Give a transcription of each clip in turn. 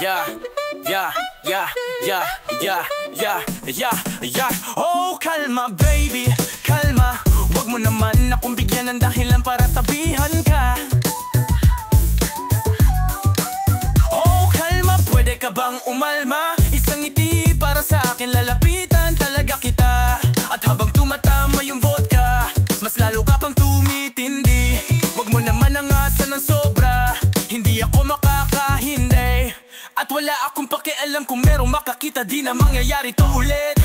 yeah, yeah, yeah, yeah, yeah, yeah, yeah, yeah. Oh, kalma baby, kalma. Huwag mo naman akong bigyan ng dahilan para tabihan ka. Oh, kalma, pwede ka bang umalma? Isang ngiti para sa akin, lalapitan talaga kita. At habang tumatama yung vodka, mas lalo ka pang tumitindi. Huwag mo naman angasan ng sobra, hindi ako makakahindi. At wala akong pakialam kung merong makakita, di na mangyayari to ulit.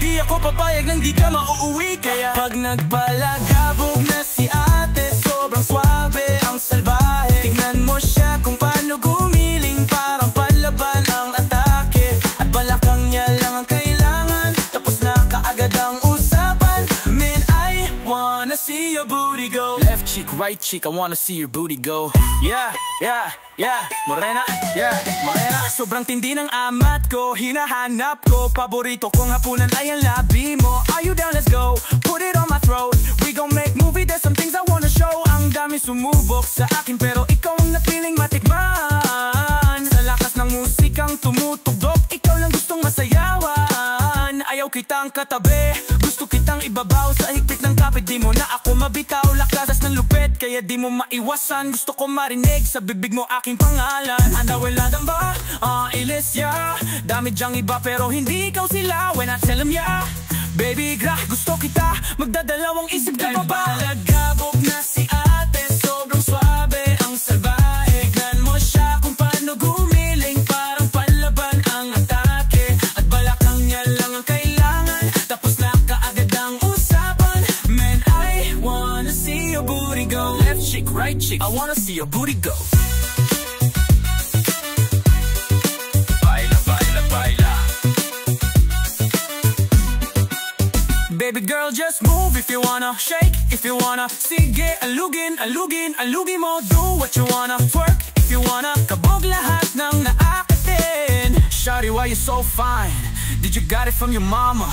Di ako papayag nang di ka mauuwi. Kaya pag nagpalagabog na si ate, sobrang swabe ang salbahe. Tignan mo siya kung paano gumiling, parang palaban ang atake. At balakang niya lang ang kailangan, tapos na kaagad ang usapan. Man, I wanna see your booty go. Left cheek, right cheek, I wanna see your booty go. Yeah, yeah, yeah, morena, yeah, morena. Sobrang tindi ng amat ko, hinahanap ko. Paborito kong hapunan ay ang labi mo. Are you down? Let's go, put it on my throat. We gon' make movie, there's some things I wanna show. Ang dami sumubok sa akin, pero ikaw ang napiling matikman. Sa lakas ng musikang tumutugtog, ikaw lang gustong masayawan. Ayaw kitang katabi, gusto kitang ibabaw sa higpit ng kapit. Di mo na ako mabitaw, lakladas ng lupit, kaya di mo maiwasan. Gusto ko marinig sa bibig mo aking pangalan. Andawiladan ba? Ilis ya. Dami dyang iba pero hindi ikaw sila. When I tell them yeah, baby gra, gusto kita, magdadalawang isip ka pa ba? Palagabog na si ate, sobrang swabe ang salbahe. Tignan mo siya kung paano gumiling, parang palaban ang atake. At balakang niya lang ang kailangan, tapos na kaagad ang usapan. Man, I wanna see your booty go. Left cheek, right cheek, I wanna see your booty go. Baby girl, just move if you wanna, shake if you wanna. Sige, alugin, alugin, alugin mo. Do what you wanna, twerk if you wanna. Kabog lahat ng naakatin. Shawty, why you so fine? Did you got it from your mama?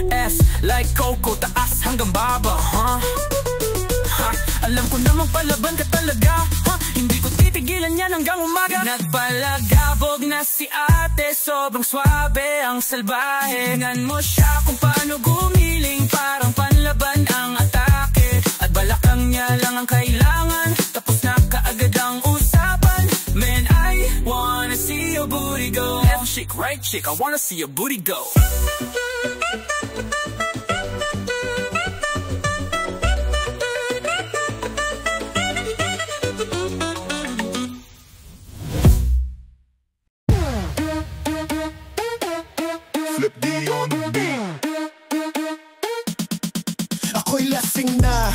S like Coco, taas hanggang baba, alam ko namang palaban ka talaga, hindi ko titigilan yan hanggang umaga. Nagpalagabog na si ate, sobrang swabe ang salbahe. Tingnan mo siya kung paano gumiling, parang panlaban ang atake. At balakang niya lang ang kailangan, tapos na kaagad ang usapan. Man, I wanna see your booty go. Left cheek, right cheek, I wanna see your booty go. Ako'y lasing na,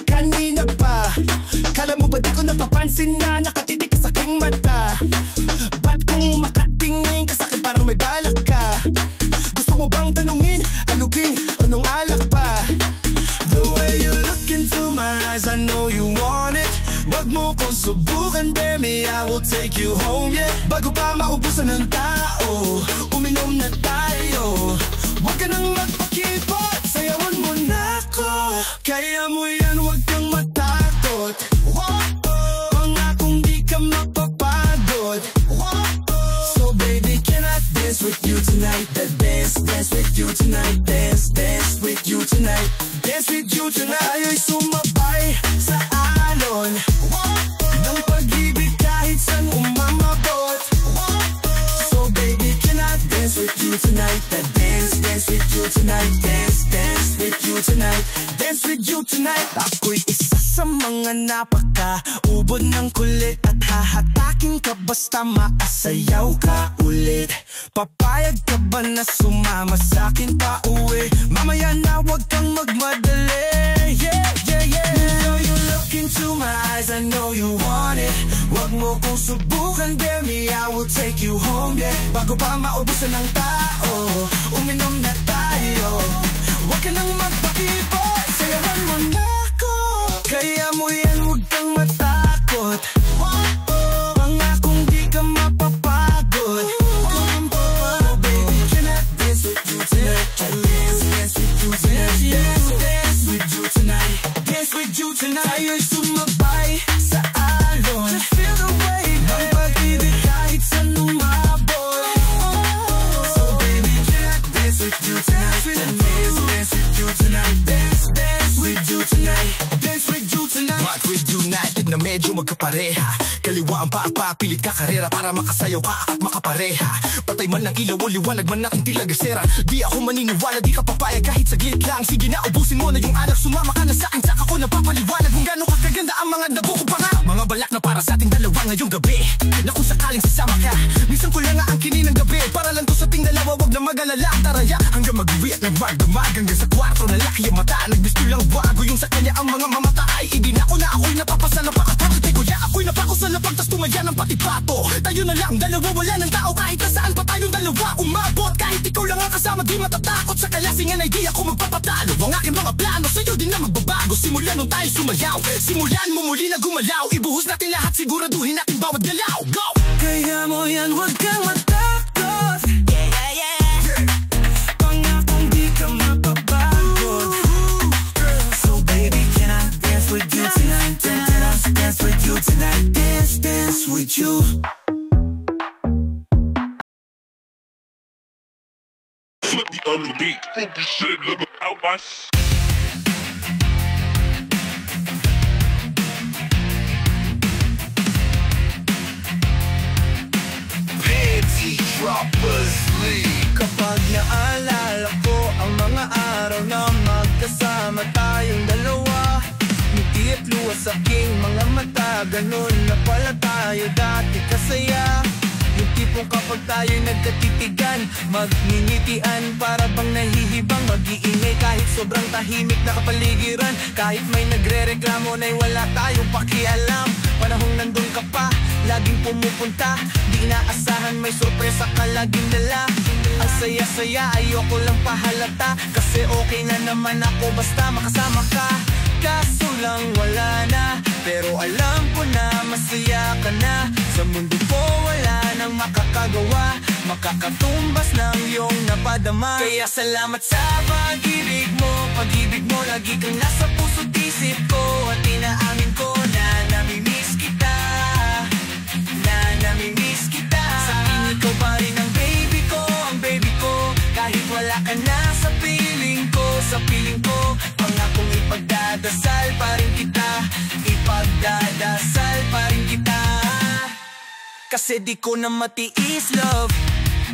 kanina pa. Kala mo ba di ko napapansin na nakatitig ka sa aking mata? Ba't kung makatingin ka sa'kin parang may balak ka? Gusto mo bang tanungin, alugin, anong alak pa? The way you look into my eyes, I know you want it. Wag mo kong subukan, baby, I will take you home, yeah. Bago pa maubusan ng tao, uminom na tayo. Wag ka nang magpakipot, sayawan mo na ako. Kaya mo yan, wag kang matakot. Pangakong di ka mapapagod. So baby, can I dance with you tonight? That dance, dance with you tonight. Dance, dance with you tonight. Dance with you tonight. Tayo'y sumabay sa alon ng pag-ibig kahit saan umamabot. So baby, can I dance with you tonight? That dance, dance with you tonight. Dance, dance with you tonight. Dance with you tonight. Ako'y isa sa mga napaka-ubod ng kulit, at hahatakin ka basta maasayaw ka ulit. Papayag ka ba na sumama sa'kin pa uwi? Mamaya na wag kang magmadali. Yeah, yeah, yeah. So you look into my eyes, I know you want it. Wag mo kong subukan, baby, I will take you home, yeah. Bago pa maubusan ng tao, uminom na tayo. Wag ka nang magpakipot, sayawan mo na ako. Kaya mo yan, wag kang matakot. Pangakong di ka mapapagod. Oh baby, can I dance with you tonight? Dance, dance with you tonight. Dance, dance with you tonight. Dance with you tonight. Tayo'y sumabay sa alon. Just feel the way, ng pag-ibig. Madrid United na medyo magkapareha. Kaliwa ang paa, pilit ka karera para makasayaw ka at makapareha. Patay man ang ilaw o liwanag man aking tilagasera. Di ako maniniwala, di ka papayag kahit saglit lang. Sige na, ubusin mo na yung anak, sumama ka na sa'kin. Saka ko napapaliwanag kung gano'ng kakaganda ang mga nabuko pa nga. Mga balak na para sa ating dalawa ngayong gabi, na kung sakaling sasama ka. Minsan ko lang nga ang kinin ng gabi, para lang to sa ting dalawa, wag na mag-alala. Taraya hanggang mag-uwi at nagmagdamag, hanggang sa kwarto na laki ang mata. Nagbisto lang bago yung sa kanya ang mga mamata. Ay idin ako na ako'y napapasa na pakapagod. Ay kuya ako'y napakusal na pagtas tumaya ng pati pato. Tayo na lang dalawa, wala ng tao kahit nasaan pa tayong dalawa umabot. Kahit ikaw lang ang kasama, di matatakot sa kalasingan ay di ako magpapatalo. Ang aking mga plano sa'yo di na magbabago. Simulan nung tayo sumayaw, simulan mo muli na gumalaw. Ibuhos natin lahat, siguraduhin natin bawat galaw. Go! Kaya mo yan, wag kang matakot. Pangakong di ka mapapagod. So baby, can I dance with you tonight? Can I dance with you tonight? Dance with you. Flip the other beat, flip the shit, look out my Panty Droppers League. Kapag naalala ko ang mga araw na magkasama tayong dalawa, ngiti at luwas sa aking mga mata. Ganun na pala tayo dati kasaya. Yung tipong kapag tayo'y nagkatitigan, magngingitian para bang nahihibang. Mag-iingay kahit sobrang tahimik na kapaligiran. Kahit may nagre-reklamo na'y wala tayong pakialam. Panahong nandun ka pa, laging pumupunta. Di naasahan may sorpresa ka laging dala. Ang saya-saya, ayoko lang pahalata. Kasi okay na naman ako basta makasama ka. Kaso lang wala na, pero alam ko na masaya ka na. Sa mundo ko wala nang makakagawa, makakatumbas ng iyong napadama. Kaya salamat sa pag-ibig mo lagi kang nasa puso't isip ko. At inaamin ko na namimiss kita, na namimiss kita. Sa akin ikaw pa rin ang baby ko, kahit wala ka na sa piling ko, sa piling ko. Pangakong ipagdadasal pa rin kita, ipagdadasal pa rin kita. Kasi di ko na matiis love,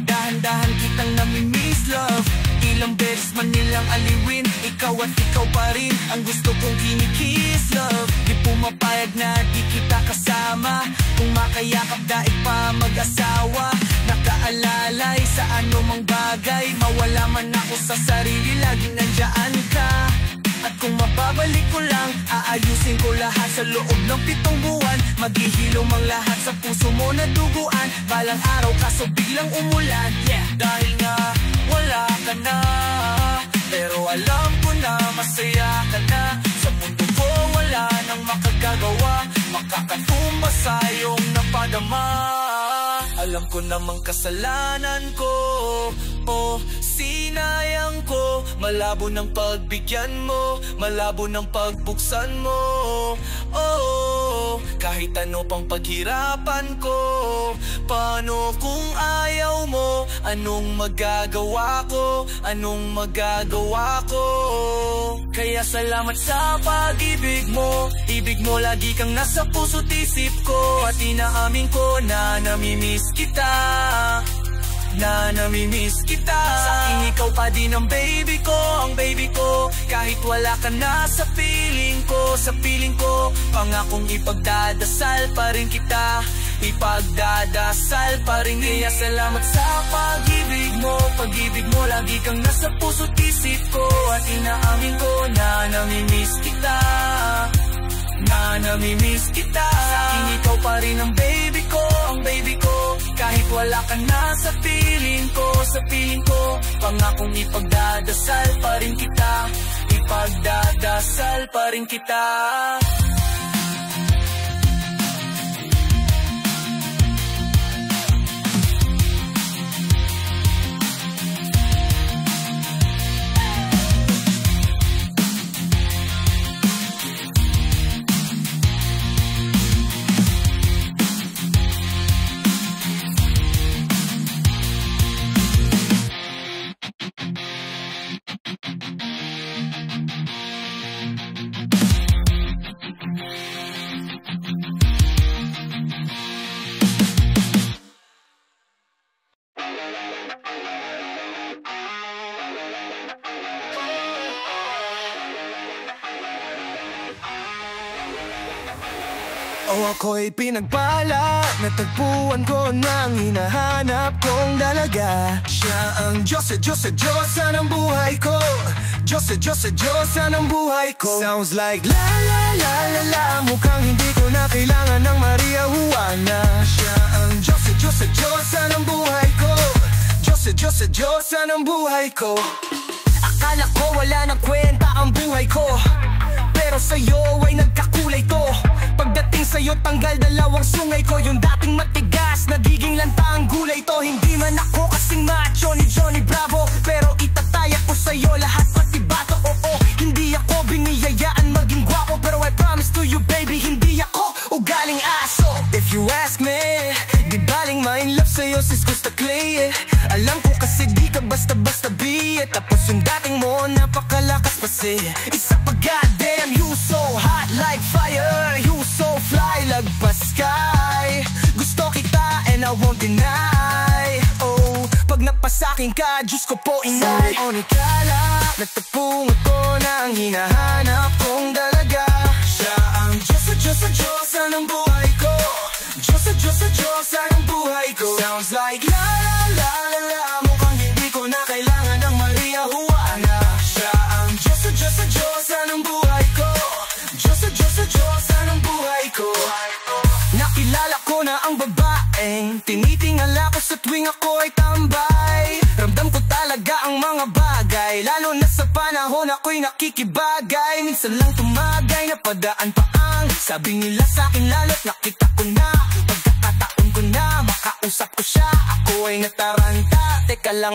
dahan-dahan kitang namimiss love. Ilang beses man nilang aliwin, ikaw at ikaw pa rin ang gusto kong kinikiss love. Di pumapayag na di kita kasama, kung makayakap daig pa mag-asawa. Nakaalalay sa anumang bagay, mawala man ako sa sarili, laging nandiyan ka. At kung mababalik ko lang, aayusin ko lahat sa loob ng 7 buwan. Maghihilom ang lahat sa puso mo na duguan. Balang araw kaso biglang umulan, yeah. Dahil nga wala ka na, pero alam ko na masaya ka na. Sa mundo ko wala nang makagagawa, makakatumba sa iyong napadama. Alam ko namang kasalanan ko, oh, sinayang ko. Malabo ng pagbigyan mo, malabo ng pagbuksan mo, oh, kahit ano pang paghirapan ko. Paano kung ayaw mo? Anong magagawa ko? Anong magagawa ko? Kaya salamat sa pag-ibig mo. Ibig mo lagi kang nasa puso't isip ko. At inaamin ko na namimiss kita, na namimiss kita. Sa akin ikaw pa din ang baby ko, kahit wala ka na sa piling ko, sa piling ko. Pangakong ipagdadasal pa rin kita, ipagdadasal pa rin. Kaya salamat sa pag-ibig mo lagi kang nasa puso't isip ko. At inaamin ko na namimiss kita, na namimiss kita. Sa akin ikaw pa rin ang baby ko, kahit wala ka na sa piling ko, sa piling ko. Pangakong ipagdadasal pa rin kita, ipagdadasal pa rin kita. O ako'y pinagpala, natagpuan ko ng hinahanap kong dalaga. Siya ang Diyos ng buhay ko. Diyos ng buhay ko. Sounds like la la la la la, mukhang hindi ko na kailangan ng Maria Juana. Siya ang Diyos ng buhay ko. Diyos ng buhay ko. Akala ko wala nang kwenta ang buhay ko, pero sa'yo ay nagkakulay to. Pagdating sa'yo tanggal dalawang sungay ko. Yung dating matigas, nagiging lanta ang gulay to. Hindi man ako kasing macho ni Johnny Bravo, pero itataya ko sa'yo lahat pati bato. Oo, hindi ako biniyayaan maging gwapo, pero I promise to you baby, hindi ako ugaling aso. If you ask me, di baling ma-in love sa'yo sis Gusta Clay. Alam ko kasi di ka basta-basta biye, tapos yung dating mo napakalakas pasi. Isa pa goddamn, you so hot like fire, you so fly, lagpas sky. Gusto kita and I won't deny. Oh, pag napasakin ka, Diyos ko po inay. O nikala, natagpuan ko na ang hinahanap kong dalaga. Siya ang Diyos ng buhay ko. Diyos ng buhay ko. Sounds like la la la la la, mukhang hindi ko na kailangan ng Maria Juana. Siya ang Diyos ng buhay ko. Diyos ng buhay ko. Nakilala ko na ang babaeng tinitingala ko sa tuwing ako ay tambay. Ramdam ko talaga ang mga bagay, lalo na sa panahon ako'y nakikibagay. Minsan lang tumagay, napadaan pa ang sabi nila sa'kin, lalo't nakita ko na. Pagkakataon ko na, makausap ko siya, ako ay nataranta. Teka lang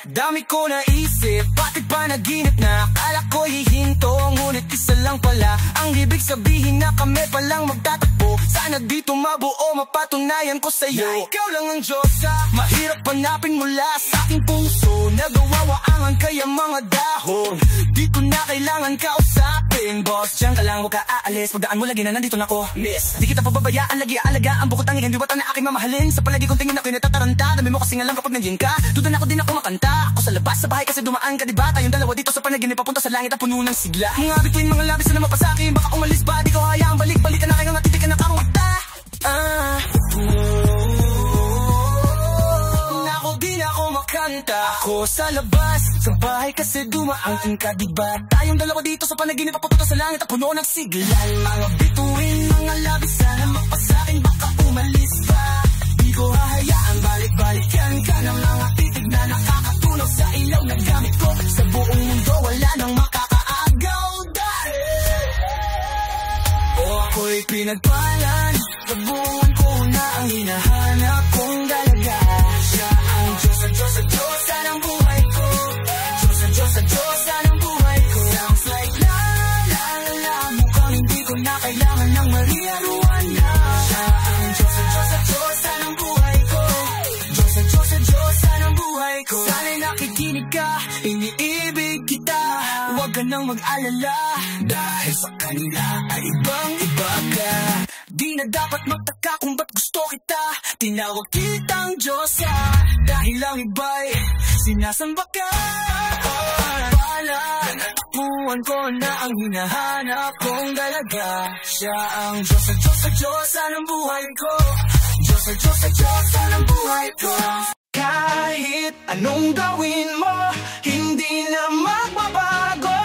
dami ko naisip, pati panaginip na akala ko hihinto, ngunit isa lang pala ang ibig sabihin na kami palang magtatakbo. Sana dito mabuo, mapatunayan ko sa'yo, ikaw lang ang Diyosa. Mahirap hanapin mula sa aking puso, nagawawaangan kaya mga dahon. Di ko na kailangan kausapin, boss. Diyan ka lang, huwag ka aalis, pagdaan mo lagi na nandito na ko, miss. Di kita pababayaan, lagi aalagaan, bukod tanging hindi watan na aking mamahalin. Sa palagi kong tingin ako'y natataranta, dami mo kasi nga lang kapag nandiyan ka. Tudan ako din ako makanta, ako sa labas sa bahay kasi dumaan ka diba? Tayong dalawa dito sa panaginip, papunta sa langit at puno ng sigla. Mga bituin mga labis na mapasakin, baka umalis ba? Di ko hayaang balik-balikan na kayo, natitikan na karuta. Nako di na ako makanta, ako sa labas sa bahay kasi dumaan ka diba? Tayong dalawa dito sa panaginip, papunta sa langit at puno ng sigla. Mga bituin mga labis sana mapasakin, baka umalis ba? Di ko hahayaan balik-balikan ka ng mga titig na nakakatunog sa ilaw na gamit ko. Sa buong mundo wala nang makakaagaw dahil ako'y pinagpalan, tabuan ko na ang hinahanap kong dalaga. Siya ang Diyos ng buhay ko. Diyos ng buhay ko. Sounds like la la la la, mukhang hindi ko na kailangan ng Maria Juana. Siya ang Diyos ng buhay ko. Diyos ng buhay ko. Sana'y nakikinig ka, iniibig kita, huwag ka nang mag-alala, dahil sa kanila ay ibang-iba ka. Di na dapat magtaka kung ba't gusto kita, tinawag kitang Diyosa, dahil ang iba'y sinasamba ka. Pala, natakbuhan ko na ang hinahanap kong dalaga. Siya ang Diyos ng buhay ko. Diyos ng buhay ko. Kahit anong gawin mo, hindi na magbabago,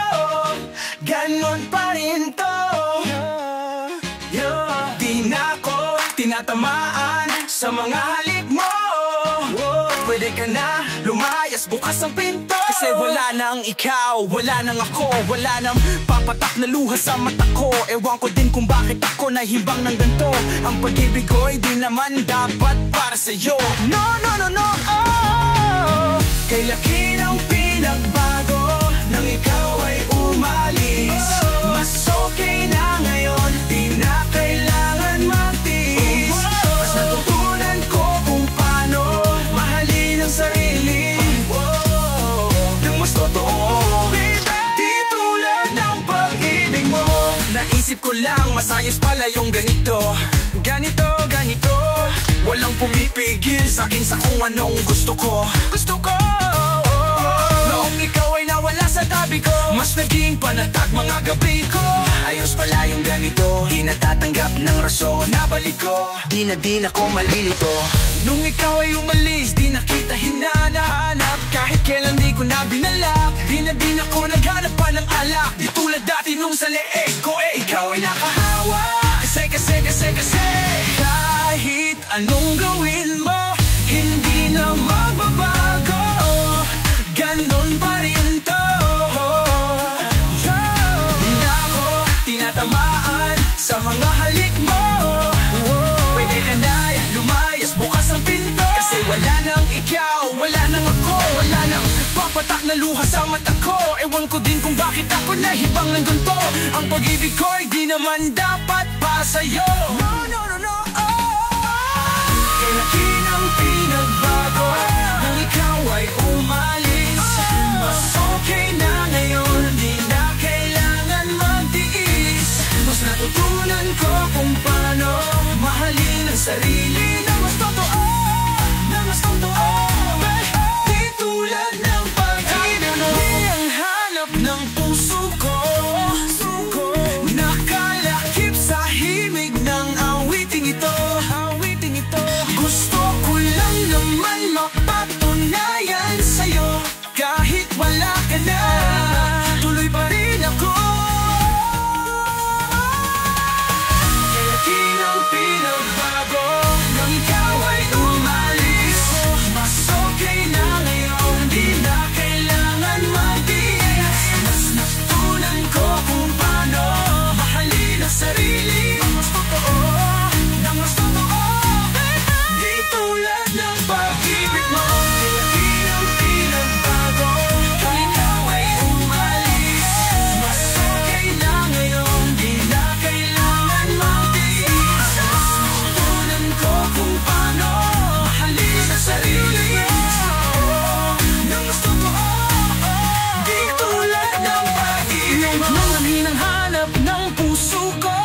ganon pa rin to. Di na ako tinatamaan sa mga halik mo. Pwede ka na lumayas, bukas ang pinto. Kasi wala nang ikaw, wala nang ako, wala nang papatak na luha sa mata ko. Ewan ko din kung bakit ako nahimbang ng ganito. Ang pag-ibig ko'y di naman dapat para sa'yo. No, kay laki ng pinagbago nang ikaw ay umalis. Mas okay na ngayon, di na kailangan magtiis. Mas natutunan ko kung paano mahalin ang sarili nang mas totoo. Di tulad ng pag-ibig mo. Naisip ko lang, masayos pala yung ganito. Walang pumipigil sa'kin sa kung anong gusto ko. Noong ikaw ay nawala sa tabi ko, mas naging panatag mga gabi ko. Ayos pala yung ganito, di natatanggap ng rason na balik ko. Di na din ako malilito. Nung ikaw ay umalis, di na kita hinahanap. Kahit kailan di ko na binalak, di na din ako naghanap pa ng alak. Di tulad dati nung sa leeg ko, ikaw ay nakahawa. Kasi kahit anong gawin mo, hindi na magbabago. Ganon pa rin to. Di na ako tinatamaan sa mga halik mo. Pwede ka na lumayas, bukas ang pinto. Kasi wala nang ikaw, wala nang ako, wala nang papatak na luha sa mata ko. Ewan ko din kung bakit ako nahibang ng ganito. Ang pag-ibig ko'y di naman dapat para sa'yo. No, laki ng pinagbago nang ikaw ay umalis. Mas okay na ngayon, di na kailangan magtiis. Mas natutunan ko kung paano mahalin ang sarili na mas totoo, na mas totoo. Di tulad ng pag-ibig mo, di ang hanap ng puso ko. Nakalakip sa himig ng awiting ito. Gusto ko lang naman mapatunayan sa'yo, kahit wala ka na, tuloy pa rin ako. Laki ng pinagbago nang ikaw ay umalis. Mas okay na ngayon, di na kailangan magtiis. Mas natutunan ko kung paano mahalin ang sarili. Mas totoo, na mas totoo. Di tulad ng pag-ibig mo. Laki ng pinagbago nang ikaw ay umalis. Mas okay na ngayon, di na kailangan magtiis. Mas natutunan ko kung paano mahalin ang sarili. Na mas totoo, di tulad ng pag-ibig mo. Nang hinanghanap ng puso ko,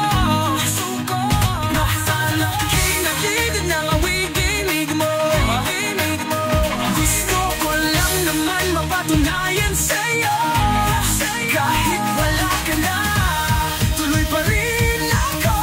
nakalaki na ligid ng awiting mo. Gusto ko lang naman mapatunayan sa'yo, kahit wala ka na, tuloy pa rin ako.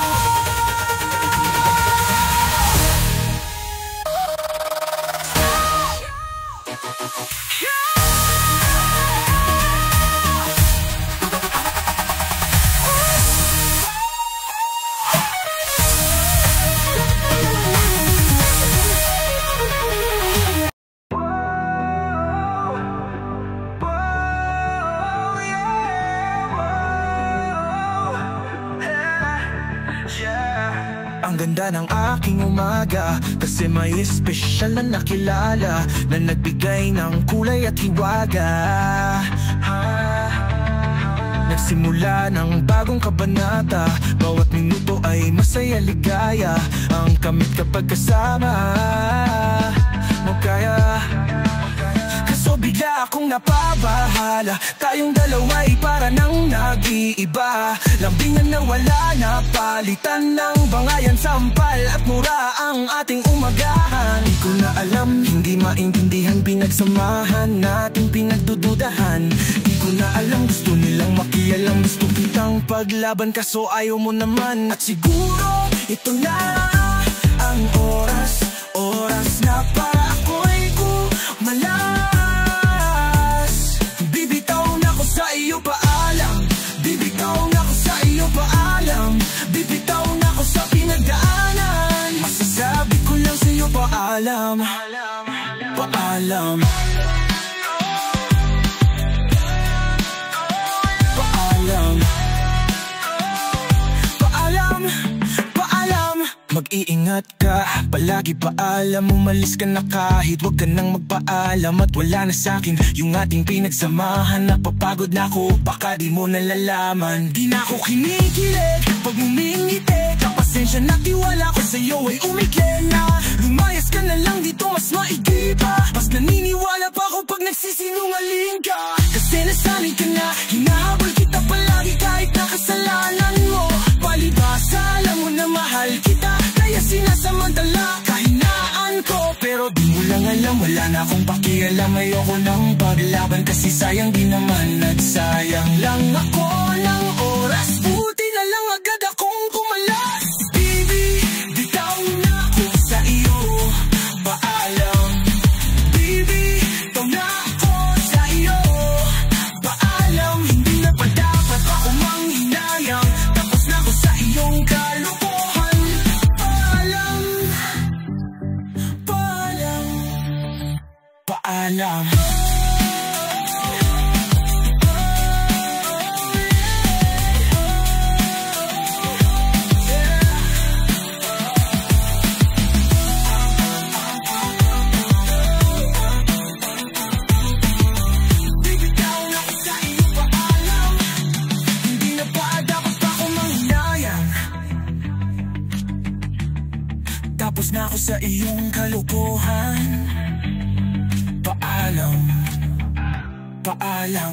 Ang ganda ng aking umaga, kasi may espesyal na nakilala na nagbigay ng kulay at hiwaga. Nagsimula ng bagong kabanata, bawat minuto ay masaya ligaya. Ang kamit kapag kasama mo kaya. Kaso bigla akong napabahala, tayong dalawa'y para nang nag-iiba. Lambingan na wala na, palitan ng bangayan, sampal at mura ang ating umagahan. Di ko na alam, hindi maintindihan, pinagsamahan natin, pinagdududahan. Di ko na alam, gusto nilang makialam, gusto kitang paglaban, kaso ayaw mo naman. At siguro ito na ang oras na para ako'y kumalas. Bibitaw na ko sa iyo, paalam. Bibitaw na ko sa iyo, paalam. Bibitaw na ko sa pinagdaanan. Masasabi ko lang sa iyo, paalam. Paalam. Paalam. Paalam. Paalam. Mag-iingat ka, palagi paalam. Umalis ka na kahit wag ka nang magpaalam. At wala na sa'kin yung ating pinagsamahan. Napapagod na ako, baka di mo nalalaman. Di na ako kinikilig pag umingiti. Kapasensya na tiwala ko sa'yo ay umikli na. Lumayas ka na lang dito, mas maigi pa. Mas naniniwala pa ako pag nagsisinungaling ka. Kasi nasanay ka na, hinahabol kita palagi kahit nakasalanan mo. Palibasa, alam mo na mahal kita, kaya sinasamantala kahinaan ko. Pero di mo lang alam alam, wala na akong pakialam. Ayoko nang paglaban kasi sayang din naman at sayang lang ako ng oras. Buti na lang agad akong kumalas. Baby, bitaw na ako sa iyo, paalam. Baby, bitaw na ako sa iyo, paalam. Hindi na pa dapat ako manghinayang, tapos na ako sa iyong kalokohan. Paalam, paalam, paalam. Tapos na ako sa iyong kalokohan. Paalam, paalam.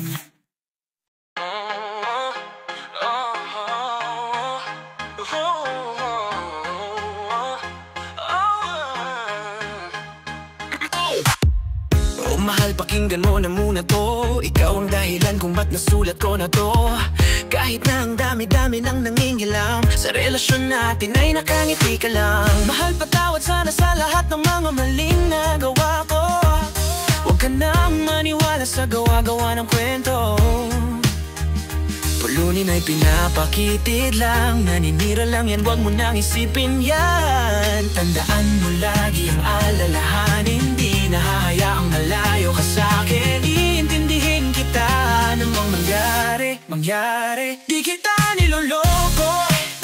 Oh mahal, pakinggan mo na muna to. Ikaw ang dahilan kung ba't nasulat ko na to. Kahit na ang dami-dami nang nangingilam, sa relasyon natin ay nakangiti ka lang. Mahal, patawad sana sa lahat ng mga maling nagawa ko. Huwag ka nang maniwala sa gawa-gawa ng kwento. Pulunin ay pinapakitid lang, naninira lang yan, huwag mo nang isipin yan. Tandaan mo lagi ang alalahanin, di nahahayaang malayo ka sa'kin. Iintindihin kita namang mangyari. Di kita niloloko,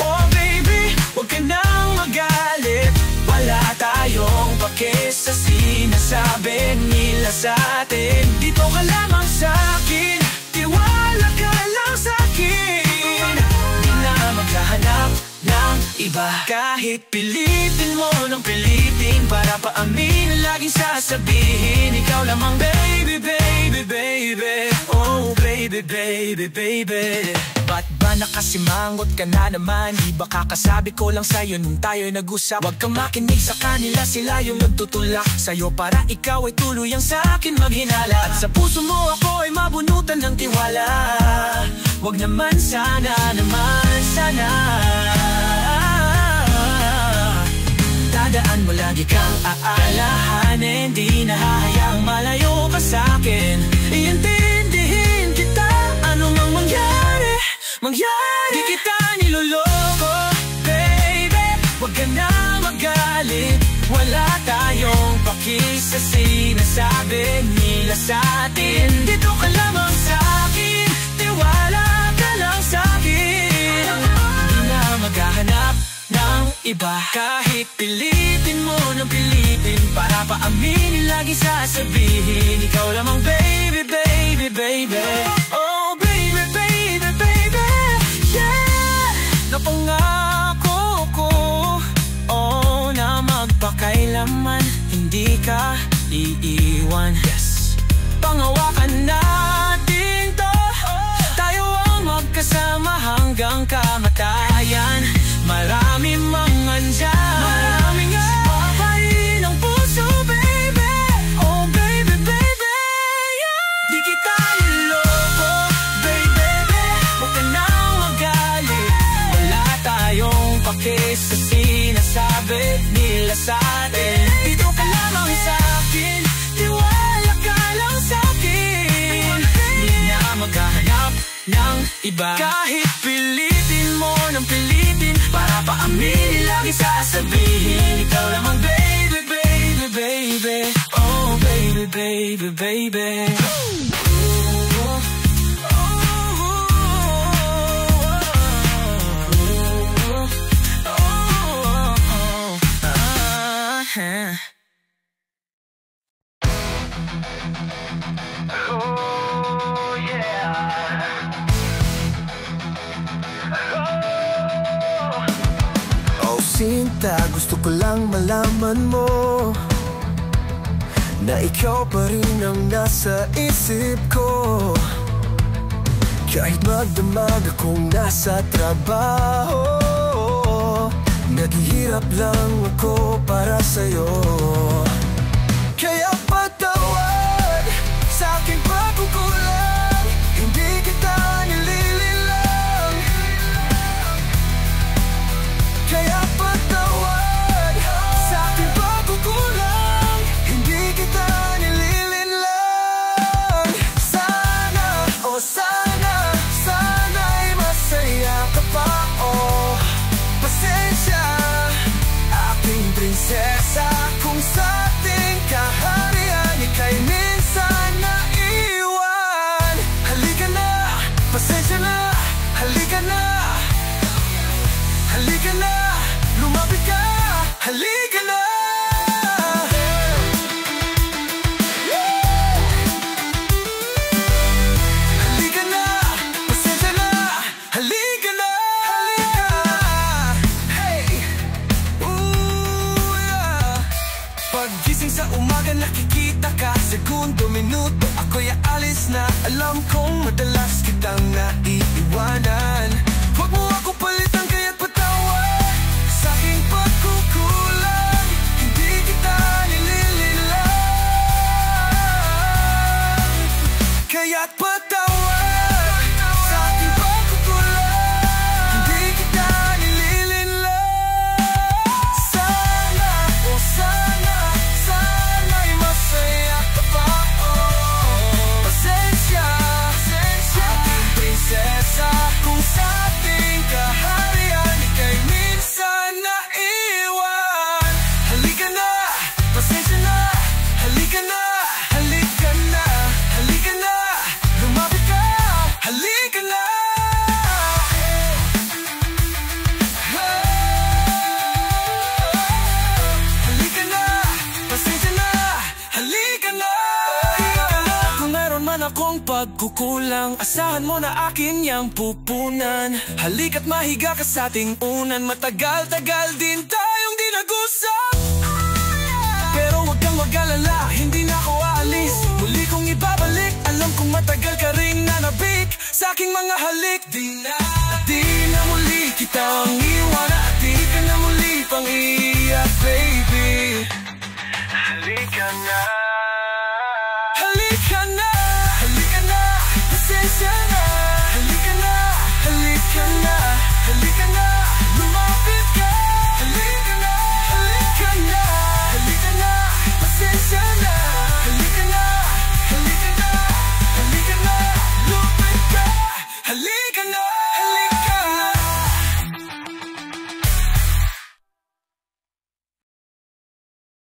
oh baby, huwag ka nang magalit. Wala tayong pake sa sinasabi nila sa'tin. Dito ka lamang sa'kin, tiwala ka lang sa'kin. Di na maghahanap ng iba. Kahit pilitin mo ng pilitin para paaminin, laging sasabihin ikaw lamang baby, baby, baby. Oh baby, baby, baby. Ba't ba nakasimangot ka na naman? Di ba kakasabi ko lang sa'yo nung tayo'y nag-usap? Huwag kang makinig sa kanila, sila yung nagtutulak sa'yo para ikaw ay tuluyang sa'kin maghinala. At sa puso mo ako ay mabunutan ng tiwala. Huwag naman sana, tandaan mo lagi kang aalahanin, di nahahayaang malayo ka sa'kin. Iintindihin kita, ano mang mangyari. Di kita niloloko, baby, huwag ka na magalit. Wala tayong paki sa sinasabi nila sa'tin. Dito ka lamang sa'kin, tiwala ka lang sa'kin. Di na maghahanap ng iba. Kahit pilitin mo ng pilitin para paaminin, lagi sasabihin ikaw lamang baby, baby, baby. Oh baby, baby, baby, yeah. Napangako ko, oh, na magpakailaman hindi ka iiwan. Yes, pangawakan natin to, tayo ang magkasama hanggang kamatayan. Marami mang andyan, maraming papain ang puso, baby. Oh baby, baby, yeah. Di kita niloko, baby, huwag ka nang magalit. Wala tayong pake sa sinasabi nila sa'tin. Dito ka lamang sa'kin, tiwala ka lang sa'kin. Di na maghahanap ng iba. Kahit pilitin mo ng pilitin para paaminin, lagi sasabihin ikaw lamang baby, baby, baby. Oh baby, baby, baby. Sinta, gusto ko lang malaman mo na ikaw pa rin ang nasa isip ko. Kahit magdamag akong nasa trabaho, naghihirap lang ako para sa'yo. Kaya Kaya patawad sa aking pagkukulang, hindi kita nililinlang. Sana, oh sana, sana'y masaya ka pa, oh. Pasensya, aking prinsesa, kung sa ating kaharian ika'y minsan naiwan. Halika na, pasensya na, halika na, halika na, lumapit ka, halika na. Halika na, pasensya na, halika na, halika. Hey, ooh, yeah. Paggising sa umaga nakikita ka, segundo, minuto, ako'y aalis na. Alam kong madalas kitang naiiwanan. Huwag mo ako palitan kaya't patawad sa aking pagkukulang, hindi kita nililinlang. Kaya't patawad sa aking pagkukulang, hindi kita nililinlang. Sana, oh sana, sana'y masaya ka pa, oh. Pasensya, aking prinsesa, kung sa ating kaharian ika'y minsan naiwan. Halika na, pasensya na, halika na, halika na, halika na, lumapit ka, halika na. Halika na, pasensya na, halika na. Kung meron man akong pagkukulang, asahan mo na akin yang pupunan. Halika't mahiga ka sa ating unan, matagal-tagal din tayong di nag-usap. Pero huwag kang mag-alala, hindi na ako aalis. Muli kong ibabalik, alam kong matagal ka ring nanabik sa aking mga halik. Di na muli kitang iwan, at di ka na muli